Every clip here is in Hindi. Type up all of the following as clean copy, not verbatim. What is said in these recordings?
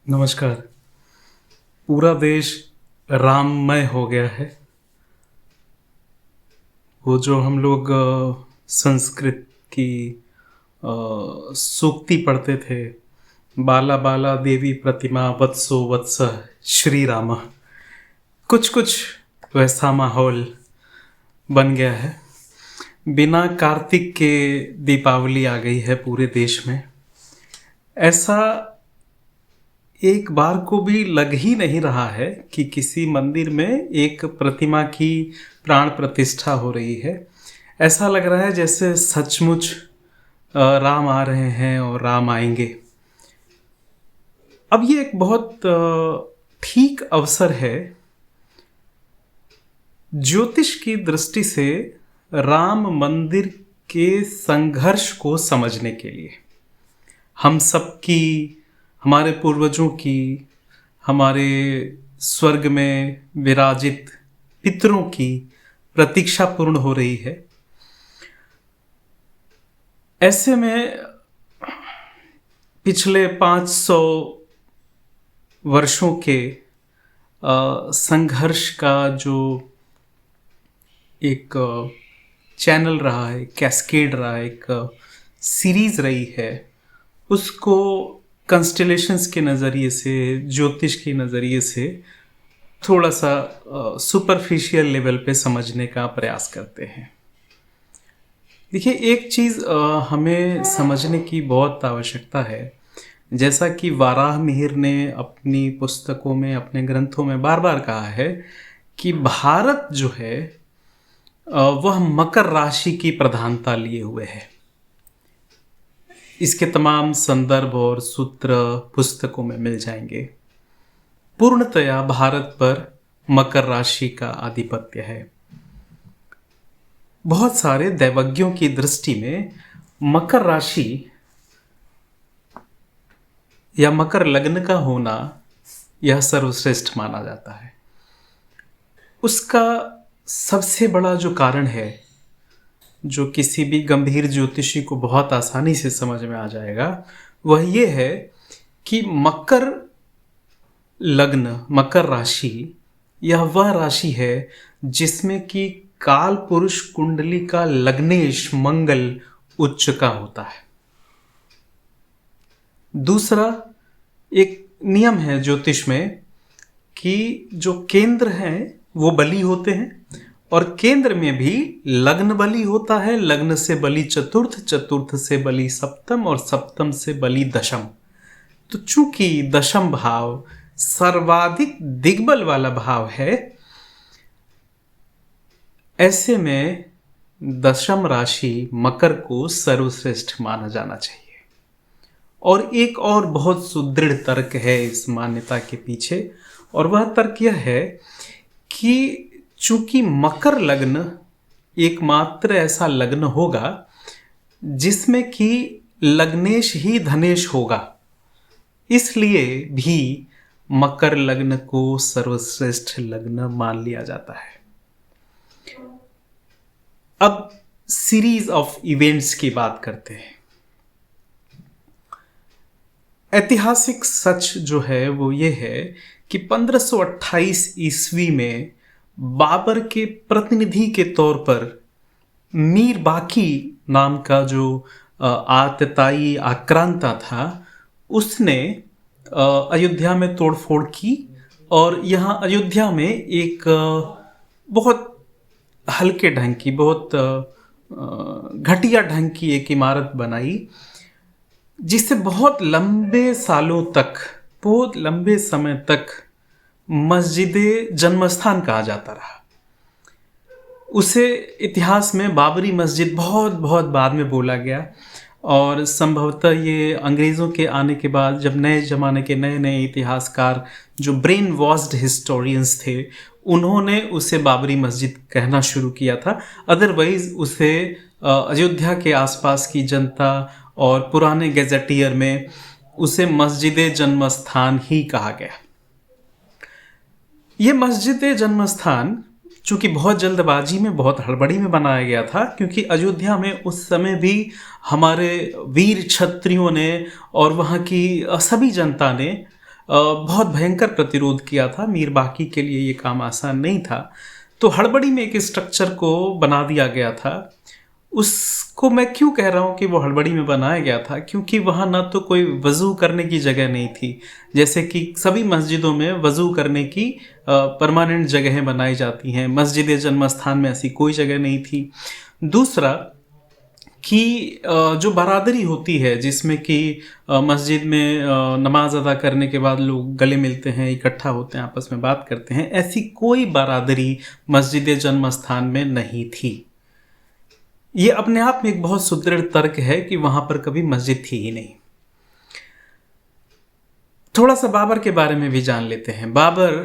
नमस्कार। पूरा देश राममय हो गया है। वो जो हम लोग संस्कृत की सूक्ति पढ़ते थे, बाला बाला देवी प्रतिमा वत्सो वत्स श्री राम, कुछ कुछ वैसा माहौल बन गया है। बिना कार्तिक के दीपावली आ गई है पूरे देश में। ऐसा एक बार को भी लग ही नहीं रहा है कि किसी मंदिर में एक प्रतिमा की प्राण प्रतिष्ठा हो रही है। ऐसा लग रहा है जैसे सचमुच राम आ रहे हैं और राम आएंगे। अब ये एक बहुत ठीक अवसर है ज्योतिष की दृष्टि से राम मंदिर के संघर्ष को समझने के लिए। हम सबकी, हमारे पूर्वजों की, हमारे स्वर्ग में विराजित पितरों की प्रतीक्षा पूर्ण हो रही है। ऐसे में पिछले 500 वर्षों के संघर्ष का जो एक चैनल रहा है, कैस्केड रहा है, एक सीरीज रही है, उसको कंस्टेलेशंस के नज़रिए से, ज्योतिष के नज़रिए से थोड़ा सा सुपरफिशियल लेवल पे समझने का प्रयास करते हैं। देखिए, एक चीज़ हमें समझने की बहुत आवश्यकता है। जैसा कि वाराह मिहिर ने अपनी पुस्तकों में, अपने ग्रंथों में बार बार कहा है कि भारत जो है वह मकर राशि की प्रधानता लिए हुए है। इसके तमाम संदर्भ और सूत्र पुस्तकों में मिल जाएंगे। पूर्णतया भारत पर मकर राशि का आधिपत्य है। बहुत सारे दैवज्ञों की दृष्टि में मकर राशि या मकर लग्न का होना यह सर्वश्रेष्ठ माना जाता है। उसका सबसे बड़ा जो कारण है, जो किसी भी गंभीर ज्योतिषी को बहुत आसानी से समझ में आ जाएगा, वह ये है कि मकर लग्न, मकर राशि, यह वह राशि है जिसमें कि काल पुरुष कुंडली का लग्नेश मंगल उच्च का होता है। दूसरा एक नियम है ज्योतिष में कि जो केंद्र हैं वो बली होते हैं, और केंद्र में भी लग्न बली होता है। लग्न से बली चतुर्थ, चतुर्थ से बली सप्तम, और सप्तम से बली दशम। तो चूंकि दशम भाव सर्वाधिक दिग्बल वाला भाव है, ऐसे में दशम राशि मकर को सर्वश्रेष्ठ माना जाना चाहिए। और एक और बहुत सुदृढ़ तर्क है इस मान्यता के पीछे, और वह तर्क यह है कि चूंकि मकर लग्न एकमात्र ऐसा लग्न होगा जिसमें कि लग्नेश ही धनेश होगा, इसलिए भी मकर लग्न को सर्वश्रेष्ठ लग्न मान लिया जाता है। अब सीरीज ऑफ इवेंट्स की बात करते हैं। ऐतिहासिक सच जो है वो ये है कि 1528 ईस्वी में बाबर के प्रतिनिधि के तौर पर मीर बाकी नाम का जो आतताई आक्रांता था, उसने अयोध्या में तोड़फोड़ की और यहाँ अयोध्या में एक बहुत हल्के ढंग की, बहुत घटिया ढंग की एक इमारत बनाई, जिसे बहुत लंबे सालों तक, बहुत लंबे समय तक मस्जिद जन्मस्थान कहा जाता रहा। उसे इतिहास में बाबरी मस्जिद बहुत बहुत बाद में बोला गया, और संभवतः ये अंग्रेज़ों के आने के बाद, जब नए ज़माने के नए नए इतिहासकार जो ब्रेन वॉश्ड हिस्टोरियंस थे, उन्होंने उसे बाबरी मस्जिद कहना शुरू किया था। अदरवाइज उसे अयोध्या के आसपास की जनता और पुराने गैजेटियर में उसे मस्जिद जन्मस्थान ही कहा गया। ये मस्जिद जन्मस्थान चूँकि बहुत जल्दबाजी में, बहुत हड़बड़ी में बनाया गया था, क्योंकि अयोध्या में उस समय भी हमारे वीर क्षत्रियों ने और वहाँ की सभी जनता ने बहुत भयंकर प्रतिरोध किया था। मीर बाकी के लिए ये काम आसान नहीं था, तो हड़बड़ी में एक स्ट्रक्चर को बना दिया गया था। उसको मैं क्यों कह रहा हूँ कि वो हड़बड़ी में बनाया गया था, क्योंकि वहाँ ना तो कोई वज़ू करने की जगह नहीं थी, जैसे कि सभी मस्जिदों में वज़ू करने की परमानेंट जगहें बनाई जाती हैं। मस्जिद जन्म स्थान में ऐसी कोई जगह नहीं थी। दूसरा कि जो बरादरी होती है, जिसमें कि मस्जिद में नमाज अदा करने के बाद लोग गले मिलते हैं, इकट्ठा होते हैं, आपस में बात करते हैं, ऐसी कोई बरादरी मस्जिद जन्म स्थान में नहीं थी। ये अपने आप में एक बहुत सुदृढ़ तर्क है कि वहाँ पर कभी मस्जिद थी ही नहीं। थोड़ा सा बाबर के बारे में भी जान लेते हैं। बाबर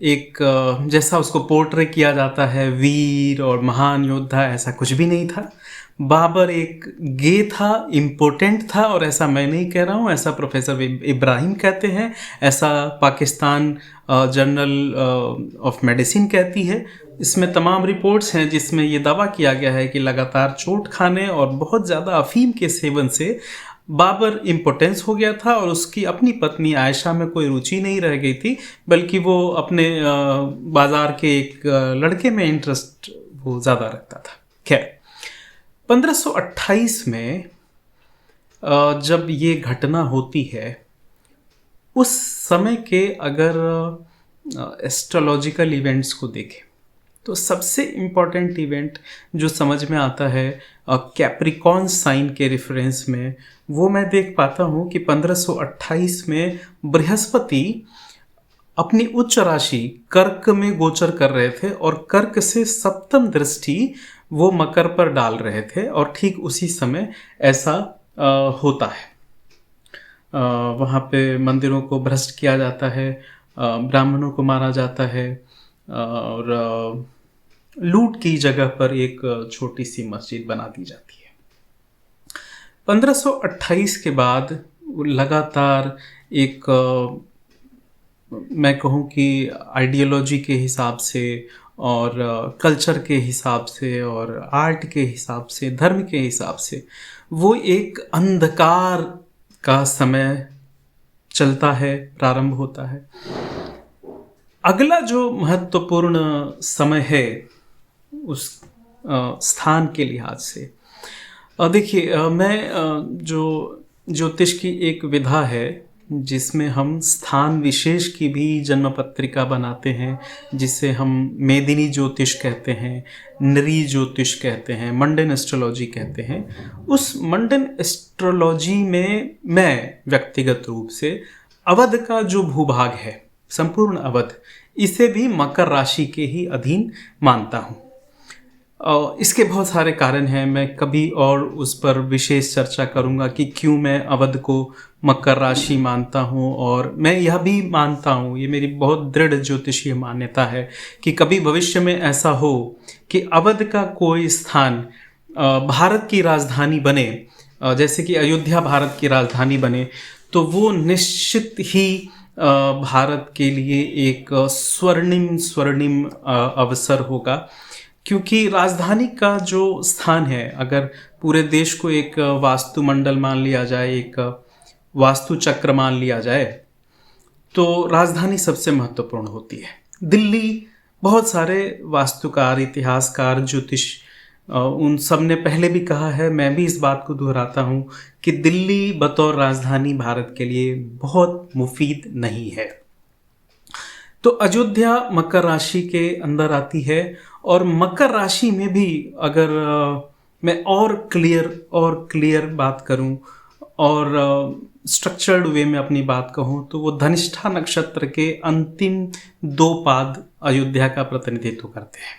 एक जैसा उसको पोर्ट्रे किया जाता है, वीर और महान योद्धा, ऐसा कुछ भी नहीं था। बाबर एक गे था, इम्पोर्टेंट था, और ऐसा मैं नहीं कह रहा हूँ, ऐसा प्रोफेसर इब्राहिम कहते हैं, ऐसा पाकिस्तान जर्नल ऑफ मेडिसिन कहती है। इसमें तमाम रिपोर्ट्स हैं जिसमें ये दावा किया गया है कि लगातार चोट खाने और बहुत ज़्यादा अफीम के सेवन से बाबर इम्पोर्टेंस हो गया था, और उसकी अपनी पत्नी आयशा में कोई रुचि नहीं रह गई थी, बल्कि वो अपने बाजार के एक लड़के में इंटरेस्ट वो ज़्यादा रखता था। खैर, 1528 में जब ये घटना होती है, उस समय के अगर एस्ट्रोलॉजिकल इवेंट्स को देखें तो सबसे इम्पॉर्टेंट इवेंट जो समझ में आता है कैप्रिकॉर्न साइन के रेफरेंस में, वो मैं देख पाता हूँ कि 1528 में बृहस्पति अपनी उच्च राशि कर्क में गोचर कर रहे थे, और कर्क से सप्तम दृष्टि वो मकर पर डाल रहे थे, और ठीक उसी समय ऐसा होता है। वहाँ पे मंदिरों को भ्रष्ट किया जाता है, ब्राह्मणों को मारा जाता है, और लूट की जगह पर एक छोटी सी मस्जिद बना दी जाती है। 1528 के बाद लगातार एक मैं कहूँ कि आइडियोलॉजी के हिसाब से और कल्चर के हिसाब से और आर्ट के हिसाब से, धर्म के हिसाब से, वो एक अंधकार का समय चलता है, प्रारंभ होता है। अगला जो महत्वपूर्ण समय है उस स्थान के लिहाज से, देखिए, मैं जो ज्योतिष की एक विधा है जिसमें हम स्थान विशेष की भी जन्म पत्रिका बनाते हैं, जिसे हम मेदिनी ज्योतिष कहते हैं, नरी ज्योतिष कहते हैं, मंडन एस्ट्रोलॉजी कहते हैं। उस मंडन एस्ट्रोलॉजी में मैं व्यक्तिगत रूप से अवध का जो भूभाग है, संपूर्ण अवध, इसे भी मकर राशि के ही अधीन मानता हूँ। इसके बहुत सारे कारण हैं, मैं कभी और उस पर विशेष चर्चा करूँगा कि क्यों मैं अवध को मकर राशि मानता हूँ। और मैं यह भी मानता हूँ, ये मेरी बहुत दृढ़ ज्योतिषीय मान्यता है, कि कभी भविष्य में ऐसा हो कि अवध का कोई स्थान भारत की राजधानी बने, जैसे कि अयोध्या भारत की राजधानी बने, तो वो निश्चित ही भारत के लिए एक स्वर्णिम अवसर होगा। क्योंकि राजधानी का जो स्थान है, अगर पूरे देश को एक वास्तुमंडल मान लिया जाए, एक वास्तु चक्र मान लिया जाए, तो राजधानी सबसे महत्वपूर्ण होती है। दिल्ली, बहुत सारे वास्तुकार, इतिहासकार, ज्योतिष, उन सब ने पहले भी कहा है, मैं भी इस बात को दोहराता हूँ कि दिल्ली बतौर राजधानी भारत के लिए बहुत मुफीद नहीं है। तो अयोध्या मकर राशि के अंदर आती है, और मकर राशि में भी अगर मैं और क्लियर बात करूं और स्ट्रक्चर्ड वे में अपनी बात कहूं, तो वो धनिष्ठा नक्षत्र के अंतिम 2 पाद अयोध्या का प्रतिनिधित्व करते हैं।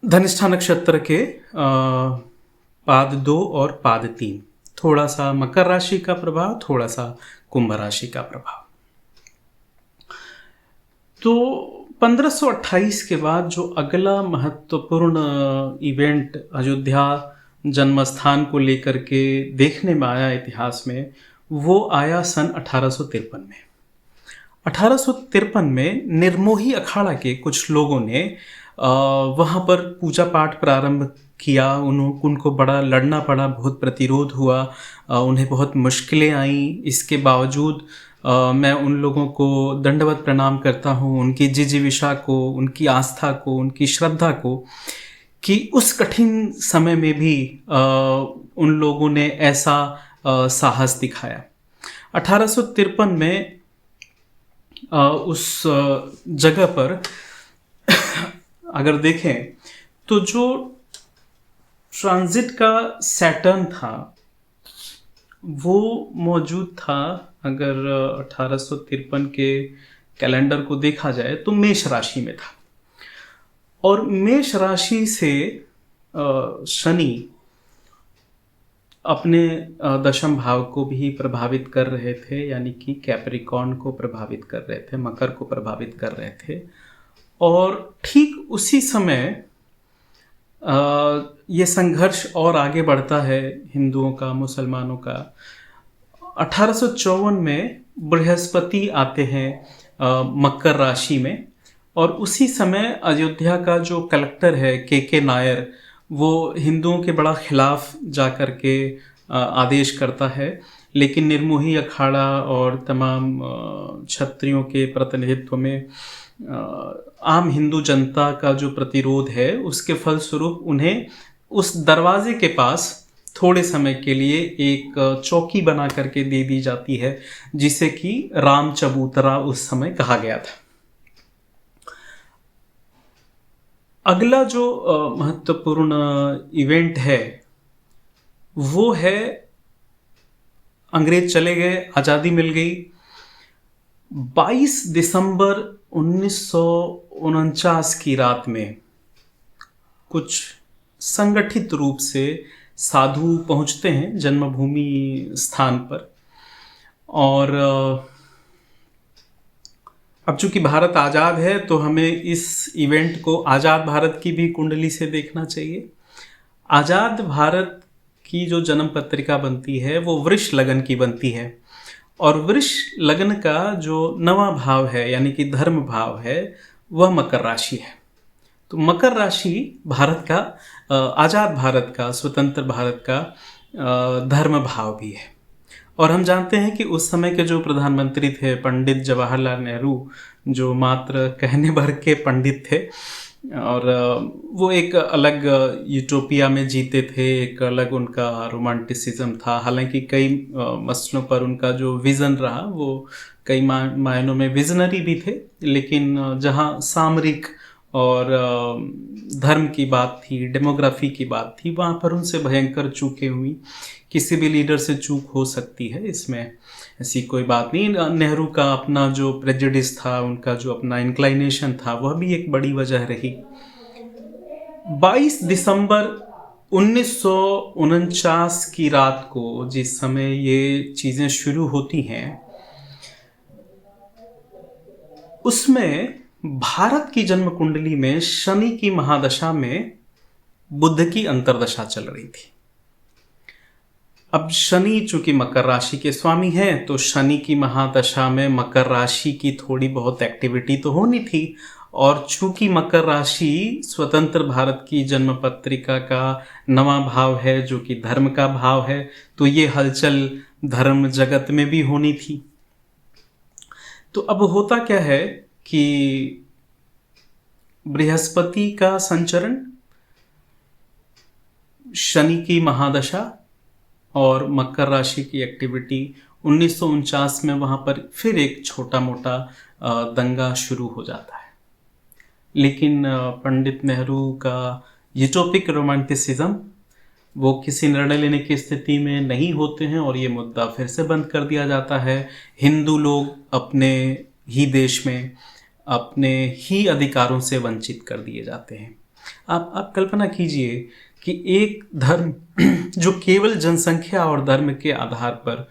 धनिष्ठा नक्षत्र के पाद 2 और पाद 3, थोड़ा सा मकर राशि का प्रभाव, थोड़ा सा कुंभ राशि का प्रभाव। तो 1528 के बाद जो अगला महत्वपूर्ण इवेंट अयोध्या जन्म स्थान को लेकर के देखने में आया इतिहास में, वो आया सन 1853 में। 1853 में निर्मोही अखाड़ा के कुछ लोगों ने वहाँ पर पूजा पाठ प्रारंभ किया, उनको बड़ा लड़ना पड़ा, बहुत प्रतिरोध हुआ, उन्हें बहुत मुश्किलें आईं। इसके बावजूद मैं उन लोगों को दंडवत प्रणाम करता हूँ, उनकी जिजीविषा को, उनकी आस्था को, उनकी श्रद्धा को, कि उस कठिन समय में भी उन लोगों ने ऐसा साहस दिखाया। 1853 में उस जगह पर अगर देखें तो जो ट्रांजिट का सैटर्न था वो मौजूद था। अगर 1853 के कैलेंडर को देखा जाए तो मेष राशि में था, और मेष राशि से शनि अपने दशम भाव को भी प्रभावित कर रहे थे, यानी कि कैप्रिकॉर्न को प्रभावित कर रहे थे, मकर को प्रभावित कर रहे थे। और ठीक उसी समय ये संघर्ष और आगे बढ़ता है हिंदुओं का, मुसलमानों का। 1854 में बृहस्पति आते हैं मकर राशि में, और उसी समय अयोध्या का जो कलेक्टर है के नायर, वो हिंदुओं के बड़ा खिलाफ जा कर के आदेश करता है, लेकिन निर्मोही अखाड़ा और तमाम क्षत्रियों के प्रतिनिधित्व में आम हिंदू जनता का जो प्रतिरोध है, उसके फलस्वरूप उन्हें उस दरवाजे के पास थोड़े समय के लिए एक चौकी बना करके दे दी जाती है, जिसे कि राम चबूतरा उस समय कहा गया था। अगला जो महत्वपूर्ण इवेंट है वो है, अंग्रेज चले गए, आज़ादी मिल गई। 22 दिसंबर 1949 की रात में कुछ संगठित रूप से साधु पहुंचते हैं जन्मभूमि स्थान पर, और अब चूंकि भारत आज़ाद है तो हमें इस इवेंट को आज़ाद भारत की भी कुंडली से देखना चाहिए। आज़ाद भारत की जो जन्म पत्रिका बनती है वो वृष लगन की बनती है, और वृष लगन का जो नवा भाव है यानी कि धर्म भाव है वह मकर राशि है। तो मकर राशि भारत का, आज़ाद भारत का, स्वतंत्र भारत का धर्म भाव भी है। और हम जानते हैं कि उस समय के जो प्रधानमंत्री थे पंडित जवाहरलाल नेहरू, जो मात्र कहने भर के पंडित थे, और वो एक अलग यूटोपिया में जीते थे, एक अलग उनका रोमांटिसिज्म था। हालांकि कई मसलों पर उनका जो विज़न रहा वो कई मायनों में विजनरी भी थे, लेकिन जहाँ सामरिक और धर्म की बात थी, डेमोग्राफी की बात थी, वहाँ पर उनसे भयंकर चूकें हुई। किसी भी लीडर से चूक हो सकती है, इसमें ऐसी कोई बात नहीं। नेहरू का अपना जो प्रेजुडिस था, उनका जो अपना इंक्लाइनेशन था, वह भी एक बड़ी वजह रही। 22 दिसंबर 1949 की रात को जिस समय ये चीज़ें शुरू होती हैं, उसमें भारत की जन्म कुंडली में शनि की महादशा में बुध की अंतर्दशा चल रही थी। अब शनि चूंकि मकर राशि के स्वामी हैं, तो शनि की महादशा में मकर राशि की थोड़ी बहुत एक्टिविटी तो होनी थी, और चूंकि मकर राशि स्वतंत्र भारत की जन्म पत्रिका का नवा भाव है जो कि धर्म का भाव है, तो ये हलचल धर्म जगत में भी होनी थी। तो अब होता क्या है कि बृहस्पति का संचरण, शनि की महादशा और मकर राशि की एक्टिविटी, 1949 में वहाँ पर फिर एक छोटा मोटा दंगा शुरू हो जाता है। लेकिन पंडित नेहरू का यूटोपिक रोमांटिसिज्म, वो किसी निर्णय लेने की स्थिति में नहीं होते हैं, और ये मुद्दा फिर से बंद कर दिया जाता है। हिंदू लोग अपने ही देश में अपने ही अधिकारों से वंचित कर दिए जाते हैं। आप कल्पना कीजिए कि एक धर्म जो केवल जनसंख्या और धर्म के आधार पर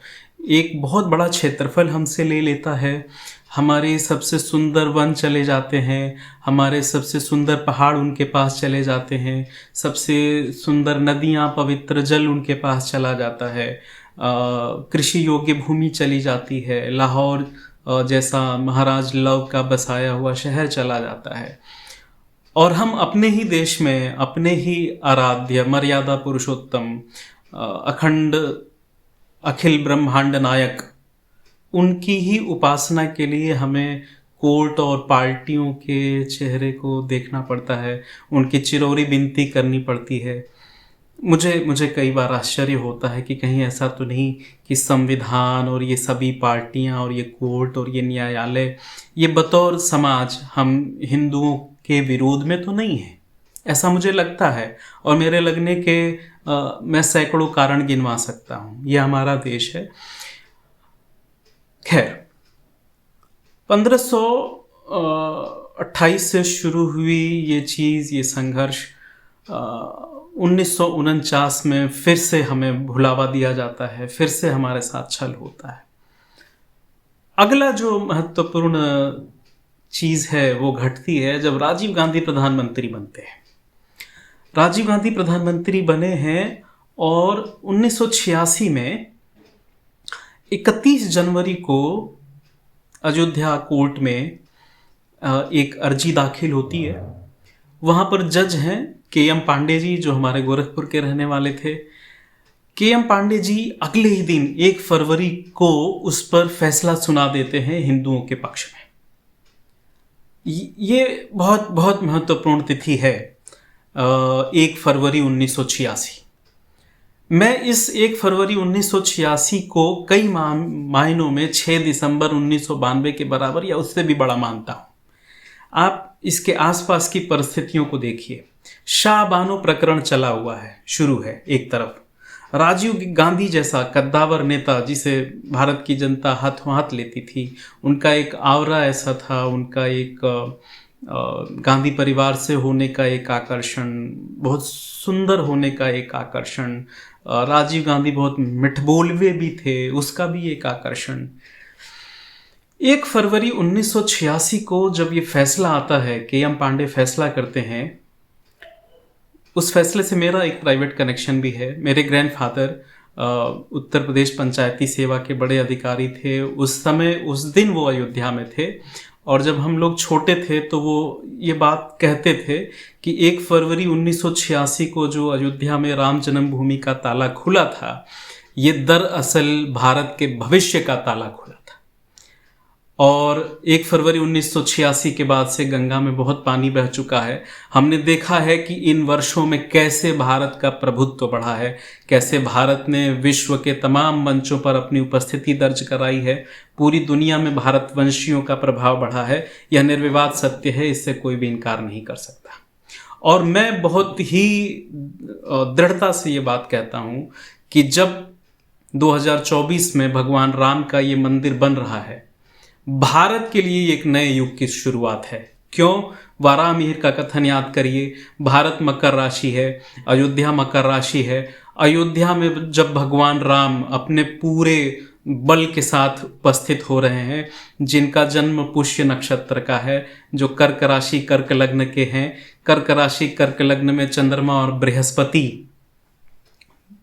एक बहुत बड़ा क्षेत्रफल हमसे ले लेता है, हमारे सबसे सुंदर वन चले जाते हैं, हमारे सबसे सुंदर पहाड़ उनके पास चले जाते हैं, सबसे सुंदर नदियाँ, पवित्र जल उनके पास चला जाता है, कृषि योग्य भूमि चली जाती है, लाहौर जैसा महाराज लव का बसाया हुआ शहर चला जाता है, और हम अपने ही देश में अपने ही आराध्य मर्यादा पुरुषोत्तम अखंड अखिल ब्रह्मांड नायक उनकी ही उपासना के लिए हमें कोर्ट और पार्टियों के चेहरे को देखना पड़ता है, उनकी चिरौरी विनती करनी पड़ती है। मुझे कई बार आश्चर्य होता है कि कहीं ऐसा तो नहीं कि संविधान और ये सभी पार्टियां और ये कोर्ट और ये न्यायालय ये बतौर समाज हम हिंदुओं के विरोध में तो नहीं है। ऐसा मुझे लगता है, और मेरे लगने के मैं सैकड़ों कारण गिनवा सकता हूँ। ये हमारा देश है। खैर, 1528 से शुरू हुई ये चीज़, ये संघर्ष 1949 में फिर से हमें भुलावा दिया जाता है, फिर से हमारे साथ छल होता है। अगला जो महत्वपूर्ण चीज़ है वो घटती है जब राजीव गांधी प्रधानमंत्री बनते हैं। राजीव गांधी प्रधानमंत्री बने हैं और 1986 में 31 जनवरी को अयोध्या कोर्ट में एक अर्जी दाखिल होती है। वहाँ पर जज हैं के.एम. पांडे जी, जो हमारे गोरखपुर के रहने वाले थे। के.एम. पांडे जी अगले ही दिन 1 फरवरी को उस पर फैसला सुना देते हैं हिंदुओं के पक्ष में। ये बहुत बहुत महत्वपूर्ण तिथि है, 1 फरवरी 1986। मैं इस 1 फरवरी 1986 को कई मायनों में 6 दिसंबर 1992 के बराबर या उससे भी बड़ा मानता हूँ। आप इसके आसपास की परिस्थितियों को देखिए। शाह बानो प्रकरण चला हुआ है, शुरू है। एक तरफ राजीव गांधी जैसा कद्दावर नेता जिसे भारत की जनता हाथों हाथ लेती थी, उनका एक आवरा ऐसा था, उनका एक गांधी परिवार से होने का एक आकर्षण, बहुत सुंदर होने का एक आकर्षण, राजीव गांधी बहुत मिठबोलवे भी थे, उसका भी एक आकर्षण। 1 फरवरी 1986 को जब ये फैसला आता है, के.एम. पांडे फैसला करते हैं, उस फैसले से मेरा एक प्राइवेट कनेक्शन भी है। मेरे ग्रैंडफादर उत्तर प्रदेश पंचायती सेवा के बड़े अधिकारी थे। उस समय, उस दिन वो अयोध्या में थे, और जब हम लोग छोटे थे तो वो ये बात कहते थे कि 1 फरवरी 1986 को जो अयोध्या में राम जन्मभूमि का ताला खुला था, ये दरअसल भारत के भविष्य का ताला खुला था। और 1 फरवरी 1986 के बाद से गंगा में बहुत पानी बह चुका है। हमने देखा है कि इन वर्षों में कैसे भारत का प्रभुत्व बढ़ा है, कैसे भारत ने विश्व के तमाम मंचों पर अपनी उपस्थिति दर्ज कराई है। पूरी दुनिया में भारतवंशियों का प्रभाव बढ़ा है, यह निर्विवाद सत्य है, इससे कोई भी इनकार नहीं कर सकता। और मैं बहुत ही दृढ़ता से ये बात कहता हूँ कि जब 2024 में भगवान राम का ये मंदिर बन रहा है, भारत के लिए एक नए युग की शुरुआत है। क्यों? वारामिहिर का कथन याद करिए। भारत मकर राशि है, अयोध्या मकर राशि है। अयोध्या में जब भगवान राम अपने पूरे बल के साथ उपस्थित हो रहे हैं, जिनका जन्म पुष्य नक्षत्र का है, जो कर्क राशि कर्क लग्न के हैं, कर्क राशि कर्क लग्न में चंद्रमा और बृहस्पति,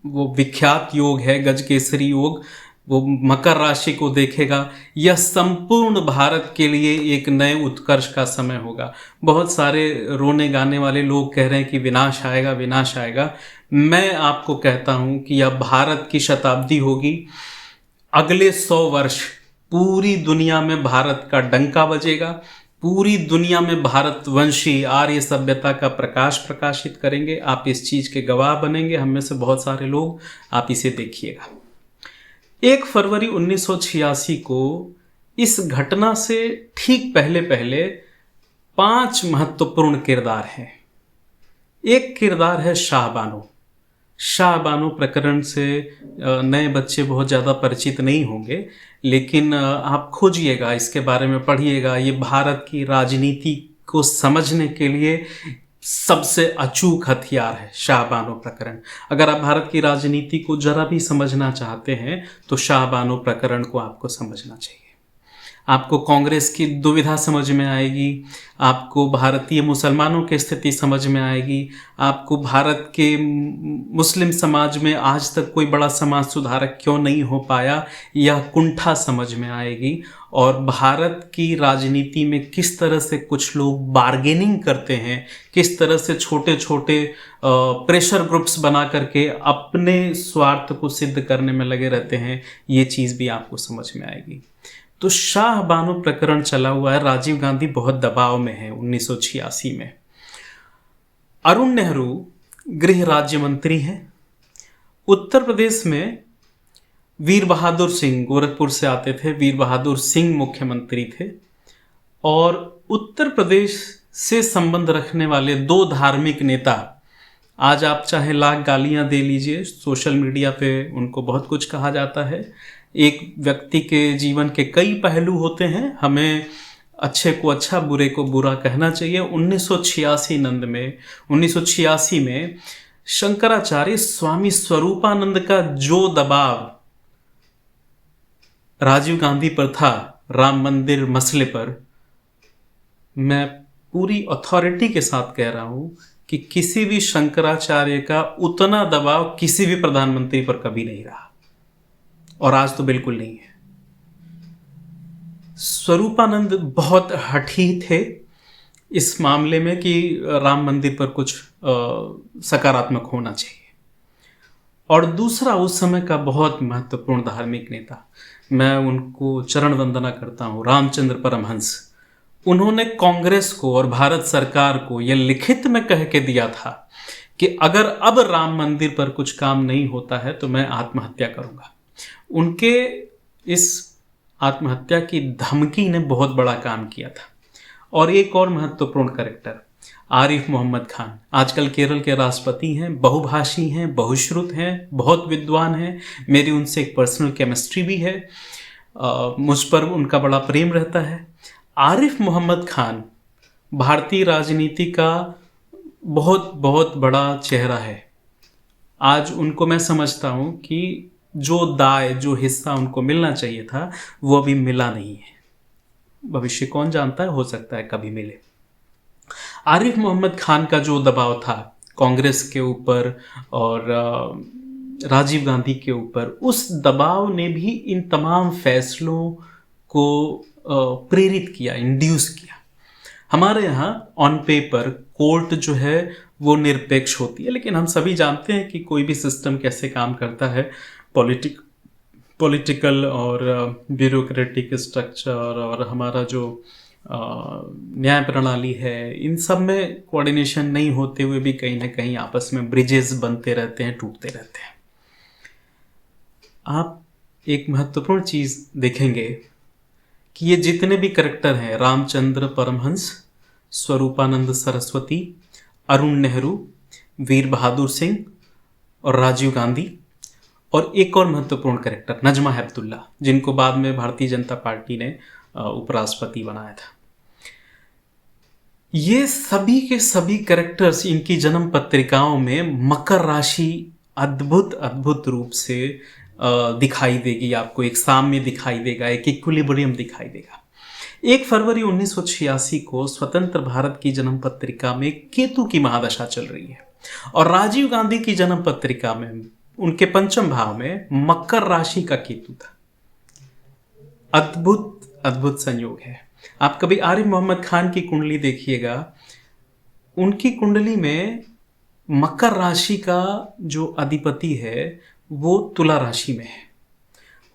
वो विख्यात योग है गजकेसरी योग, वो मकर राशि को देखेगा। यह संपूर्ण भारत के लिए एक नए उत्कर्ष का समय होगा। बहुत सारे रोने गाने वाले लोग कह रहे हैं कि विनाश आएगा, विनाश आएगा। मैं आपको कहता हूं कि यह भारत की शताब्दी होगी। अगले 100 वर्ष पूरी दुनिया में भारत का डंका बजेगा, पूरी दुनिया में भारतवंशी आर्य सभ्यता का प्रकाश प्रकाशित करेंगे। आप इस चीज के गवाह बनेंगे, हम में से बहुत सारे लोग। आप इसे देखिएगा। 1 फरवरी 1986 को इस घटना से ठीक पहले पहले 5 महत्वपूर्ण किरदार हैं। एक किरदार है शाह बानो। शाह बानो प्रकरण से नए बच्चे बहुत ज़्यादा परिचित नहीं होंगे, लेकिन आप खोजिएगा, इसके बारे में पढ़िएगा। ये भारत की राजनीति को समझने के लिए सबसे अचूक हथियार है शाह बानो प्रकरण। अगर आप भारत की राजनीति को जरा भी समझना चाहते हैं तो शाह बानो प्रकरण को आपको समझना चाहिए। आपको कांग्रेस की दुविधा समझ में आएगी, आपको भारतीय मुसलमानों की स्थिति समझ में आएगी, आपको भारत के मुस्लिम समाज में आज तक कोई बड़ा समाज सुधारक क्यों नहीं हो पाया यह कुंठा समझ में आएगी, और भारत की राजनीति में किस तरह से कुछ लोग बार्गेनिंग करते हैं, किस तरह से छोटे छोटे प्रेशर ग्रुप्स बना करके अपने स्वार्थ को सिद्ध करने में लगे रहते हैं, ये चीज़ भी आपको समझ में आएगी। तो शाह बानो प्रकरण चला हुआ है, राजीव गांधी बहुत दबाव में है 1986 में। अरुण नेहरू गृह राज्य मंत्री हैं। उत्तर प्रदेश में वीर बहादुर सिंह, गोरखपुर से आते थे, वीर बहादुर सिंह मुख्यमंत्री थे। और उत्तर प्रदेश से संबंध रखने वाले दो धार्मिक नेता, आज आप चाहे लाख गालियां दे लीजिए, सोशल मीडिया पे उनको बहुत कुछ कहा जाता है। एक व्यक्ति के जीवन के कई पहलू होते हैं, हमें अच्छे को अच्छा, बुरे को बुरा कहना चाहिए। 1986 में शंकराचार्य स्वामी स्वरूपानंद का जो दबाव राजीव गांधी पर था राम मंदिर मसले पर, मैं पूरी अथॉरिटी के साथ कह रहा हूं कि किसी भी शंकराचार्य का उतना दबाव किसी भी प्रधानमंत्री पर कभी नहीं रहा, और आज तो बिल्कुल नहीं है। स्वरूपानंद बहुत हठी थे इस मामले में कि राम मंदिर पर कुछ सकारात्मक होना चाहिए। और दूसरा, उस समय का बहुत महत्वपूर्ण धार्मिक नेता, मैं उनको चरण वंदना करता हूं, रामचंद्र परमहंस। उन्होंने कांग्रेस को और भारत सरकार को यह लिखित में कह के दिया था कि अगर अब राम मंदिर पर कुछ काम नहीं होता है तो मैं आत्महत्या करूंगा। उनके इस आत्महत्या की धमकी ने बहुत बड़ा काम किया था। और एक और महत्वपूर्ण कैरेक्टर, आरिफ मोहम्मद खान, आजकल केरल के राष्ट्रपति हैं, बहुभाषी हैं, बहुश्रुत हैं, बहुत विद्वान हैं, मेरी उनसे एक पर्सनल केमिस्ट्री भी है, मुझ पर उनका बड़ा प्रेम रहता है। आरिफ मोहम्मद खान भारतीय राजनीति का बहुत बहुत बड़ा चेहरा है। आज उनको मैं समझता हूं कि जो दाय, जो हिस्सा उनको मिलना चाहिए था वो अभी मिला नहीं है। भविष्य कौन जानता है, हो सकता है कभी मिले। आरिफ मोहम्मद खान का जो दबाव था कांग्रेस के ऊपर और राजीव गांधी के ऊपर, उस दबाव ने भी इन तमाम फैसलों को प्रेरित किया, इंड्यूस किया। हमारे यहाँ ऑन पेपर कोर्ट जो है वो निरपेक्ष होती है, लेकिन हम सभी जानते हैं कि कोई भी सिस्टम कैसे काम करता है। पॉलिटिकल और ब्यूरोक्रेटिक स्ट्रक्चर और हमारा जो न्याय प्रणाली है, इन सब में कोऑर्डिनेशन नहीं होते हुए भी कहीं ना कहीं आपस में ब्रिजेस बनते रहते हैं, टूटते रहते हैं। आप एक महत्वपूर्ण चीज़ देखेंगे कि ये जितने भी कैरेक्टर हैं, रामचंद्र परमहंस, स्वरूपानंद सरस्वती, अरुण नेहरू, वीर बहादुर सिंह और राजीव गांधी, और एक और महत्वपूर्ण कैरेक्टर नजमा हेपतुल्ला, जिनको बाद में भारतीय जनता पार्टी ने उपराष्ट्रपति बनाया था। ये सभी के सभी कैरेक्टर्स, इनकी जन्म पत्रिकाओं में मकर राशि अद्भुत अद्भुत रूप से दिखाई देगी आपको, एक साम्य दिखाई देगा, एक इक्विलिब्रियम दिखाई देगा। 1 फरवरी 1986 को स्वतंत्र भारत की जन्म पत्रिका में केतु की महादशा चल रही है, और राजीव गांधी की जन्म पत्रिका में उनके पंचम भाव में मकर राशि का केतु था। अद्भुत अद्भुत संयोग है। आप कभी आरिफ मोहम्मद खान की कुंडली देखिएगा, उनकी कुंडली में मकर राशि का जो अधिपति है वो तुला राशि में है,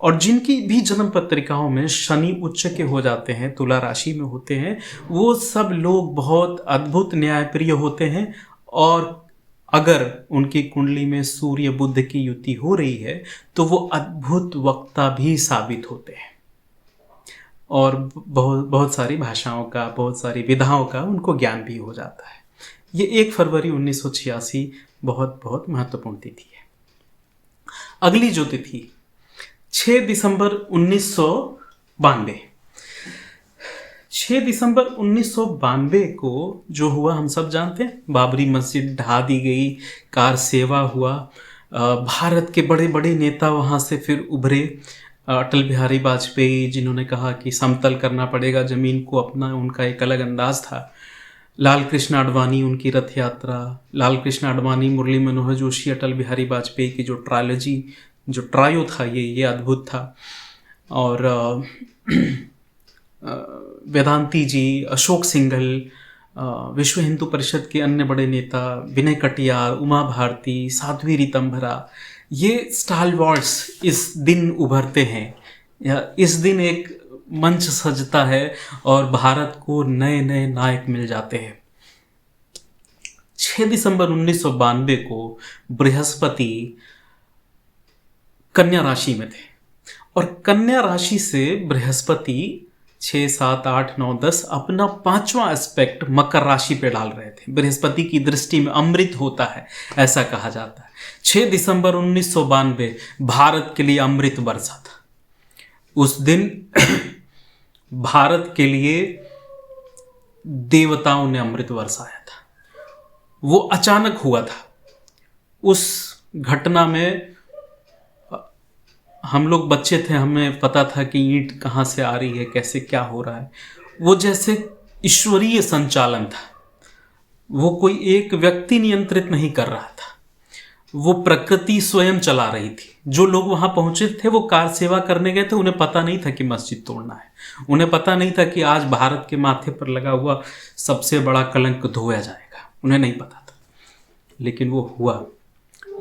और जिनकी भी जन्म पत्रिकाओं में शनि उच्च के हो जाते हैं, तुला राशि में होते हैं, वो सब लोग बहुत अद्भुत न्यायप्रिय होते हैं। और अगर उनकी कुंडली में सूर्य बुध की युति हो रही है तो वो अद्भुत वक्ता भी साबित होते हैं, और बहुत सारी भाषाओं का, बहुत सारी विधाओं का उनको ज्ञान भी हो जाता है। ये 1 फरवरी 1986 बहुत बहुत महत्वपूर्ण तिथि है। अगली जो तिथि 6 दिसंबर 1992, 6 दिसंबर 1992 को जो हुआ हम सब जानते हैं। बाबरी मस्जिद ढा दी गई, कार सेवा हुआ, भारत के बड़े बड़े नेता वहाँ से फिर उभरे, अटल बिहारी वाजपेयी जिन्होंने कहा कि समतल करना पड़ेगा ज़मीन को अपना, उनका एक अलग अंदाज था। लाल कृष्ण आडवाणी, उनकी रथ यात्रा, लाल कृष्ण आडवाणी, मुरली मनोहर जोशी, अटल बिहारी वाजपेयी की जो ट्रायोलॉजी, जो ट्रायो था, ये अद्भुत था। और वेदांती जी, अशोक सिंघल, विश्व हिंदू परिषद के अन्य बड़े नेता, विनय कटियार, उमा भारती, साध्वी रीतंभरा, ये स्टालवर्ड्स इस दिन उभरते हैं, या इस दिन एक मंच सजता है और भारत को नए नए नायक मिल जाते हैं। 6 दिसंबर 1992 को बृहस्पति कन्या राशि में थे, और कन्या राशि से बृहस्पति 6, 7, 8, 9, 10 अपना 5वां एस्पेक्ट मकर राशि पे डाल रहे थे। बृहस्पति की दृष्टि में अमृत होता है, ऐसा कहा जाता है। 6 दिसंबर 1992 भारत के लिए अमृत बरसा था। उस दिन भारत के लिए देवताओं ने अमृत बरसाया था। वो अचानक हुआ था। उस घटना में हम लोग बच्चे थे, हमें पता था कि ईंट कहाँ से आ रही है, कैसे क्या हो रहा है। वो जैसे ईश्वरीय संचालन था। वो कोई एक व्यक्ति नियंत्रित नहीं कर रहा था, वो प्रकृति स्वयं चला रही थी। जो लोग वहां पहुंचे थे वो कार सेवा करने गए थे, उन्हें पता नहीं था कि मस्जिद तोड़ना है, उन्हें पता नहीं था कि आज भारत के माथे पर लगा हुआ सबसे बड़ा कलंक धोया जाएगा, उन्हें नहीं पता था, लेकिन वो हुआ।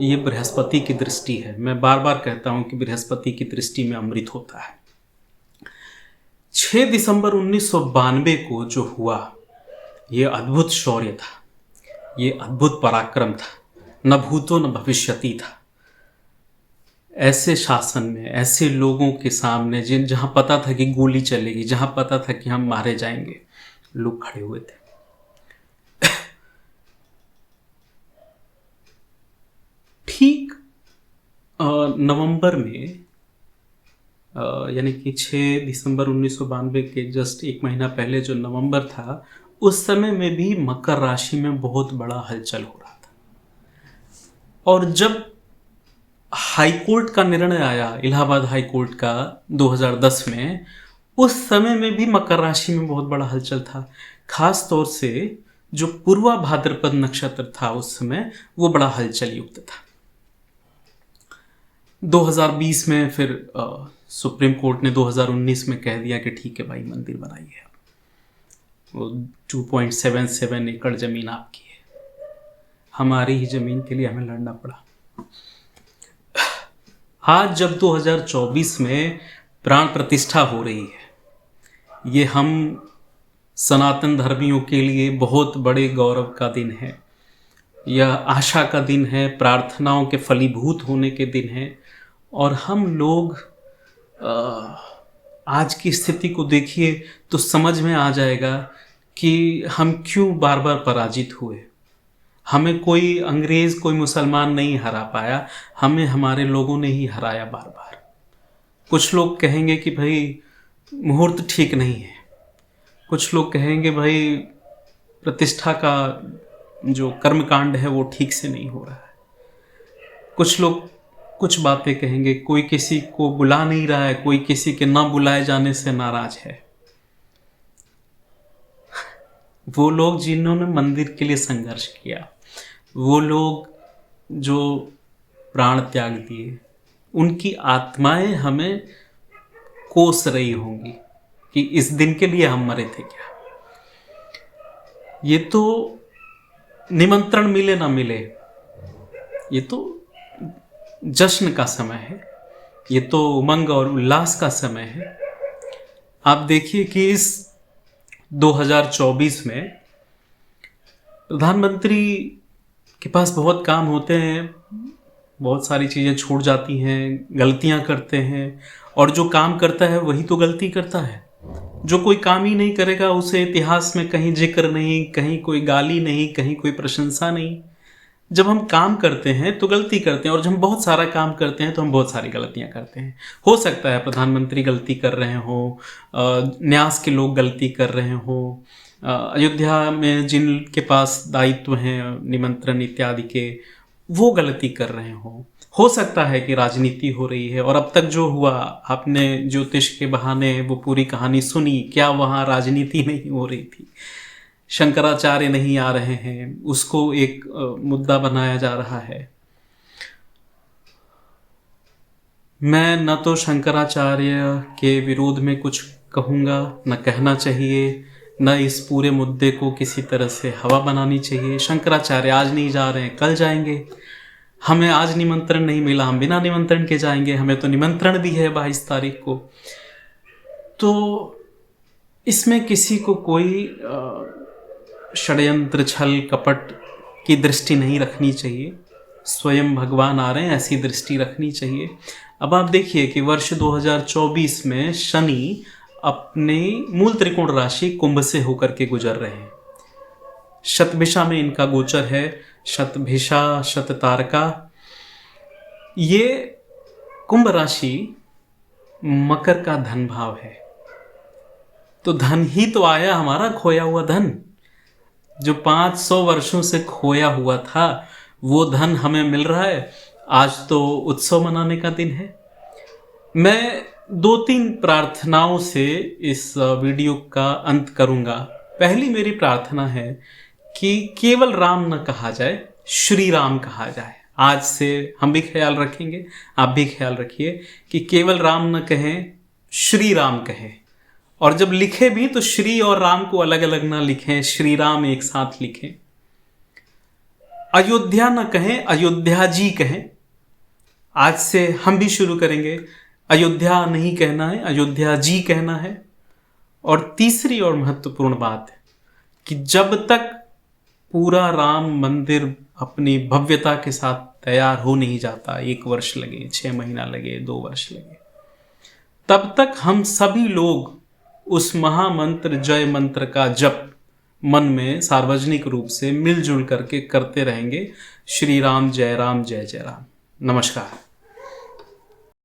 ये बृहस्पति की दृष्टि है। मैं बार बार कहता हूं कि बृहस्पति की दृष्टि में अमृत होता है। 6 दिसंबर 1992 को जो हुआ, ये अद्भुत शौर्य था, ये अद्भुत पराक्रम था, न भूतो न भविष्यति था। ऐसे शासन में, ऐसे लोगों के सामने जहां पता था कि गोली चलेगी, जहां पता था कि हम मारे जाएंगे, लोग खड़े हुए थे। ठीक नवंबर में, यानी कि 6 दिसंबर 1992 के जस्ट एक महीना पहले जो नवंबर था, उस समय में भी मकर राशि में बहुत बड़ा हलचल हो रहा था। और जब हाईकोर्ट का निर्णय आया, इलाहाबाद हाईकोर्ट का 2010 में, उस समय में भी मकर राशि में बहुत बड़ा हलचल था। खास तौर से जो पूर्वा भाद्रपद नक्षत्र था उस समय, वो बड़ा हलचल युक्त था। 2020 में फिर सुप्रीम कोर्ट ने 2019 में कह दिया कि ठीक है भाई, मंदिर बनाइए। वो 2.77 एकड़ जमीन आपकी है। हमारी ही जमीन के लिए हमें लड़ना पड़ा। आज जब 2024 में प्राण प्रतिष्ठा हो रही है, ये हम सनातन धर्मियों के लिए बहुत बड़े गौरव का दिन है। यह आशा का दिन है, प्रार्थनाओं के फलीभूत होने के दिन है। और हम लोग आज की स्थिति को देखिए तो समझ में आ जाएगा कि हम क्यों बार बार पराजित हुए। हमें कोई अंग्रेज़, कोई मुसलमान नहीं हरा पाया, हमें हमारे लोगों ने ही हराया बार बार। कुछ लोग कहेंगे कि भाई मुहूर्त ठीक नहीं है, कुछ लोग कहेंगे भाई प्रतिष्ठा का जो कर्मकांड है वो ठीक से नहीं हो रहा है, कुछ लोग कुछ बातें कहेंगे, कोई किसी को बुला नहीं रहा है, कोई किसी के ना बुलाए जाने से नाराज है। वो लोग जिन्होंने मंदिर के लिए संघर्ष किया, वो लोग जो प्राण त्याग दिए, उनकी आत्माएं हमें कोस रही होंगी कि इस दिन के लिए हम मरे थे क्या। ये तो निमंत्रण मिले ना मिले, ये तो जश्न का समय है, ये तो उमंग और उल्लास का समय है। आप देखिए कि इस 2024 में प्रधानमंत्री के पास बहुत काम होते हैं, बहुत सारी चीज़ें छूट जाती हैं, गलतियां करते हैं, और जो काम करता है वही तो गलती करता है। जो कोई काम ही नहीं करेगा उसे इतिहास में कहीं जिक्र नहीं, कहीं कोई गाली नहीं, कहीं कोई प्रशंसा नहीं। जब हम काम करते हैं तो गलती करते हैं, और जब हम बहुत सारा काम करते हैं तो हम बहुत सारी गलतियां करते हैं। हो सकता है प्रधानमंत्री गलती कर रहे हों, न्यास के लोग गलती कर रहे हों, अयोध्या में जिनके पास दायित्व हैं निमंत्रण इत्यादि के, वो गलती कर रहे हों। हो सकता है कि राजनीति हो रही है, और अब तक जो हुआ, आपने ज्योतिष के बहाने वो पूरी कहानी सुनी, क्या वहाँ राजनीति नहीं हो रही थी? शंकराचार्य नहीं आ रहे हैं, उसको एक मुद्दा बनाया जा रहा है। मैं न तो शंकराचार्य के विरोध में कुछ कहूँगा, न कहना चाहिए, न इस पूरे मुद्दे को किसी तरह से हवा बनानी चाहिए। शंकराचार्य आज नहीं जा रहे हैं, कल जाएंगे। हमें आज निमंत्रण नहीं मिला, हम बिना निमंत्रण के जाएंगे। हमें तो निमंत्रण भी है 22 तारीख को। तो इसमें किसी को कोई षड्यंत्र, छल कपट की दृष्टि नहीं रखनी चाहिए। स्वयं भगवान आ रहे हैं, ऐसी दृष्टि रखनी चाहिए। अब आप देखिए कि वर्ष 2024 में शनि अपने मूल त्रिकोण राशि कुंभ से होकर के गुजर रहे हैं। शतभिषा में इनका गोचर है, शतभिषा शततारका। ये कुंभ राशि मकर का धन भाव है। तो धन ही तो आया, हमारा खोया हुआ धन, जो 500 वर्षों से खोया हुआ था, वो धन हमें मिल रहा है। आज तो उत्सव मनाने का दिन है। मैं 2-3 प्रार्थनाओं से इस वीडियो का अंत करूंगा। पहली मेरी प्रार्थना है कि केवल राम न कहा जाए, श्री राम कहा जाए। आज से हम भी ख्याल रखेंगे, आप भी ख्याल रखिए कि केवल राम न कहें, श्री राम कहें। और जब लिखे भी तो श्री और राम को अलग अलग ना लिखें, श्री राम एक साथ लिखें। अयोध्या न कहें, अयोध्या जी कहें। आज से हम भी शुरू करेंगे, अयोध्या नहीं कहना है, अयोध्या जी कहना है। और तीसरी और महत्वपूर्ण बात है कि जब तक पूरा राम मंदिर अपनी भव्यता के साथ तैयार हो नहीं जाता, 1 वर्ष लगे, 6 महीना लगे, 2 वर्ष लगे, तब तक हम सभी लोग उस महामंत्र जय मंत्र का जप मन में सार्वजनिक रूप से मिलजुल करके करते रहेंगे। श्री राम जय जय राम। नमस्कार।